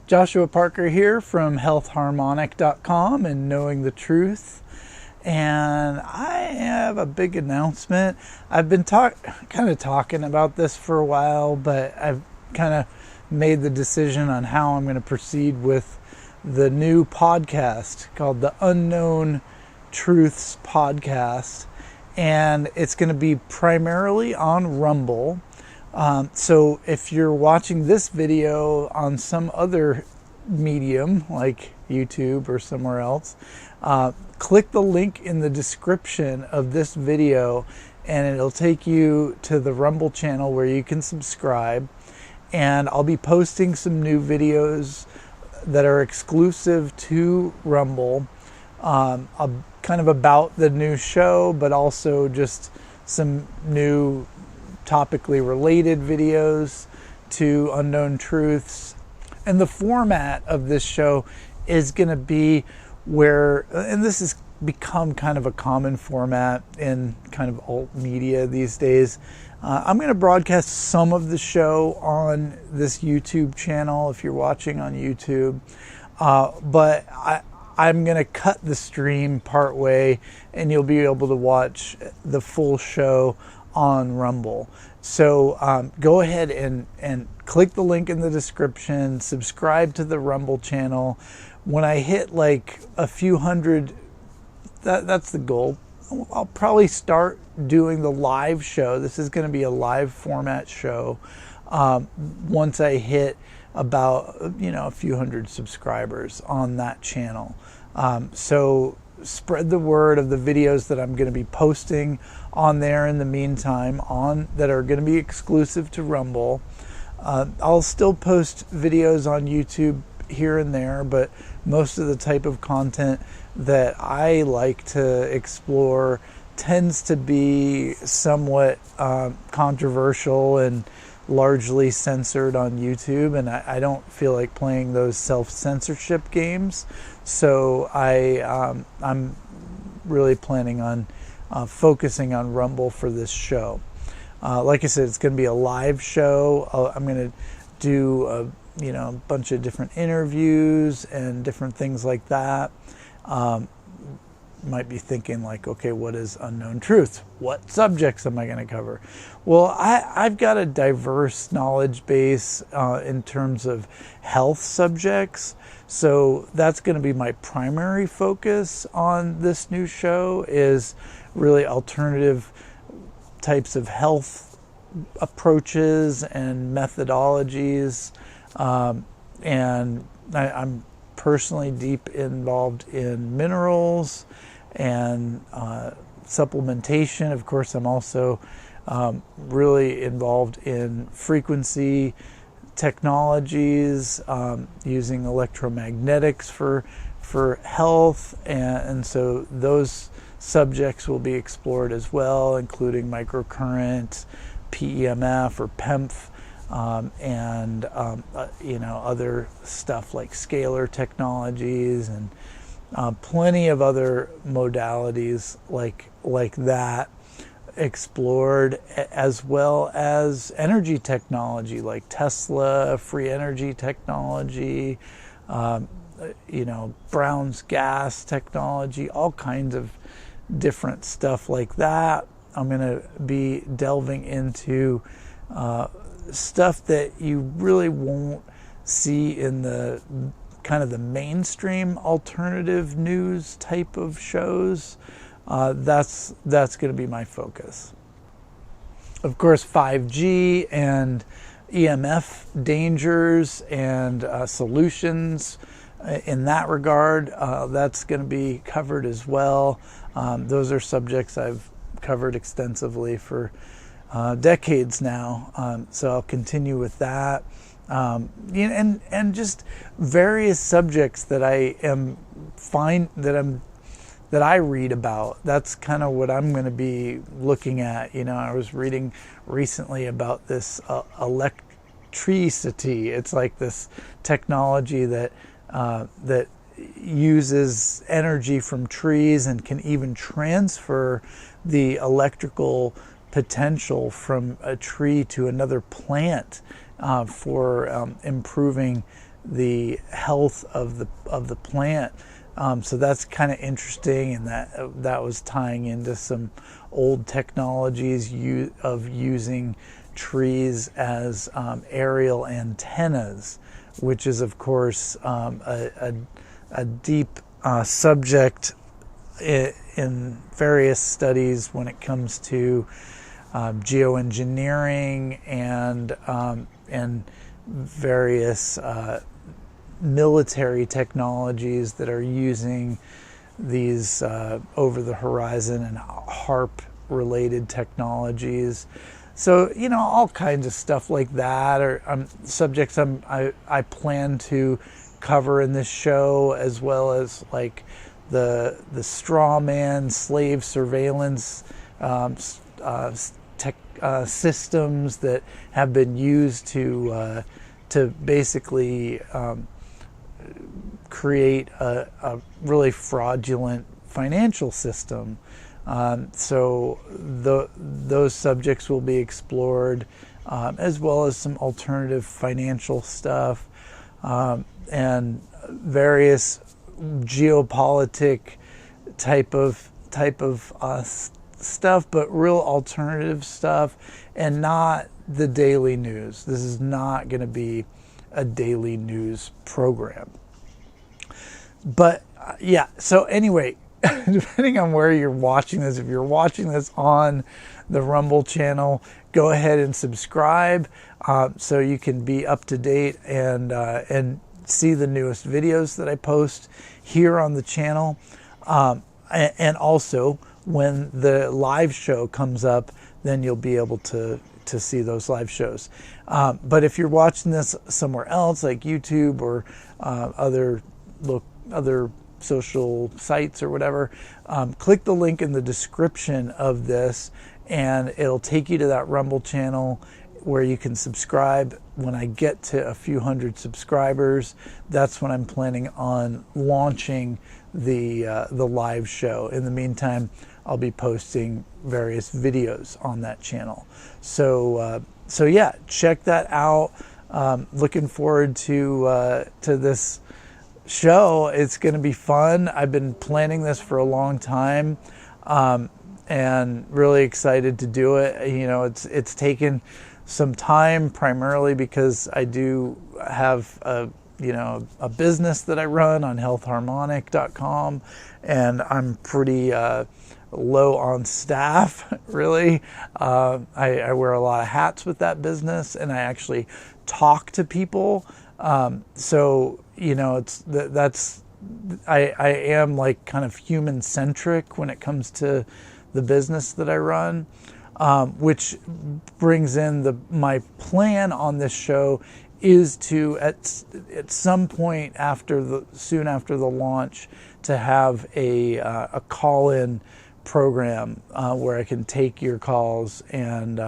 Joshua Parker here from healthharmonic.com and Knowing the Truth. And I have a big announcement. I've been kind of talking about this for a while, but I've kind of made the decision on how I'm going to proceed with the new podcast called the Unknown Truths Podcast. And it's going to be primarily on Rumble. So if you're watching this video on some other medium like YouTube or somewhere else, click the link in the description of this video and it'll take you to the Rumble channel where you can subscribe. And I'll be posting some new videos that are exclusive to Rumble, kind of about the new show, but also just some new topically related videos to Unknown Truths. And the format of this show is going to be where, and this has become kind of a common format in kind of alt media these days, I'm going to broadcast some of the show on this YouTube channel if you're watching on YouTube, but I'm going to cut the stream part way and you'll be able to watch the full show on Rumble. So go ahead and click the link in the description, subscribe to the Rumble channel. When I hit like a few hundred, that's the goal. I'll probably start doing the live show. This is going to be a live format show once I hit about a few hundred subscribers on that channel. So spread the word of the videos that I'm going to be posting on there in the meantime that are going to be exclusive to Rumble. I'll still post videos on YouTube here and there, but most of the type of content that I like to explore tends to be somewhat controversial and largely censored on YouTube, and I don't feel like playing those self-censorship games. So I'm really planning on focusing on Rumble for this show. Like I said, it's going to be a live show. I'm going to do a bunch of different interviews and different things like that. Might be thinking like, okay, what is Unknown Truth? What subjects am I going to cover? Well, I've got a diverse knowledge base in terms of health subjects. So that's going to be my primary focus on this new show, is really alternative types of health approaches and methodologies. And I'm personally deep involved in minerals and supplementation. Of course, I'm also really involved in frequency technologies, using electromagnetics for health, and so those subjects will be explored as well, including microcurrent, PEMF or PEMF, and other stuff like scalar technologies and plenty of other modalities like that explored, as well as energy technology like Tesla, free energy technology, Brown's gas technology, all kinds of different stuff like that. I'm going to be delving into stuff that you really won't see in the kind of the mainstream alternative news type of shows. That's going to be my focus. Of course, 5G and EMF dangers and solutions in that regard, that's going to be covered as well. Those are subjects I've covered extensively for decades now, so I'll continue with that, and just various subjects that that I read about. That's kind of what I'm going to be looking at. I was reading recently about this electricity. It's like this technology that uses energy from trees and can even transfer the electrical potential from a tree to another plant for improving the health of the plant. So that's kind of interesting, and that was tying into some old technologies of using trees as aerial antennas, which is of course a deep subject in various studies when it comes to geoengineering and various military technologies that are using these over the horizon and HARP related technologies. So, all kinds of stuff like that are subjects I plan to cover in this show, as well as like the straw man slave surveillance systems that have been used to basically create a really fraudulent financial system. So those subjects will be explored, as well as some alternative financial stuff, and various geopolitic type of stuff, but real alternative stuff, and not the daily news. This is not going to be a daily news program. But yeah, so anyway, depending on where you're watching this, if you're watching this on the Rumble channel, go ahead and subscribe so you can be up to date and see the newest videos that I post here on the channel. And also, when the live show comes up, then you'll be able to see those live shows. But if you're watching this somewhere else, like YouTube or other social sites or whatever, click the link in the description of this, and it'll take you to that Rumble channel where you can subscribe. When I get to a few hundred subscribers, that's when I'm planning on launching the live show. In the meantime, I'll be posting various videos on that channel. So yeah, check that out. Looking forward to this show. It's going to be fun. I've been planning this for a long time, and really excited to do it. It's taken some time, primarily because I do have a business that I run on healthharmonic.com, and I'm pretty low on staff, really. I wear a lot of hats with that business, and I actually talk to people. So I am like kind of human centric when it comes to the business that I run, which brings in my plan on this show is to at some point soon after the launch, to have a call-in program where I can take your calls and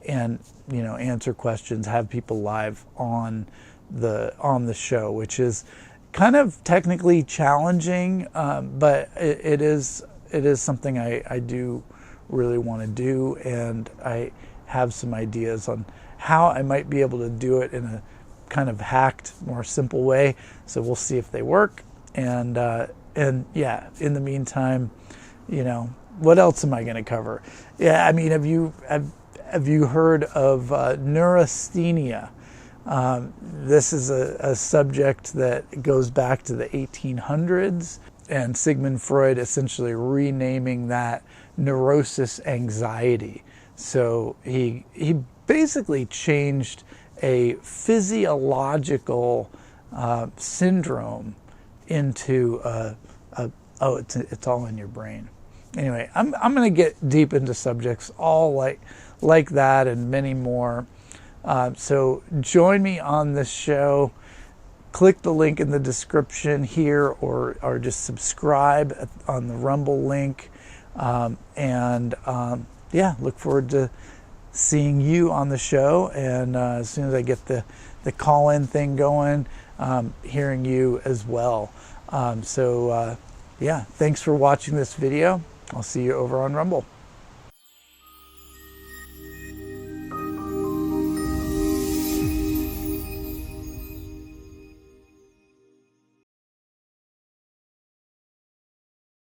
answer questions, have people live on the show, which is kind of technically challenging, but it is something I do really want to do, and I have some ideas on how I might be able to do it in a kind of hacked, more simple way. So we'll see if they work. And yeah, in the meantime, what else am I going to cover? Yeah, I mean, have you heard of neurasthenia? This is a subject that goes back to the 1800s, and Sigmund Freud essentially renaming that neurosis anxiety. So he basically changed a physiological syndrome into it's all in your brain. Anyway, I'm going to get deep into subjects all like that and many more. So join me on this show. Click the link in the description here, or just subscribe on the Rumble link. Yeah, look forward to seeing you on the show. And as soon as I get the call-in thing going, hearing you as well. Yeah, thanks for watching this video. I'll see you over on Rumble.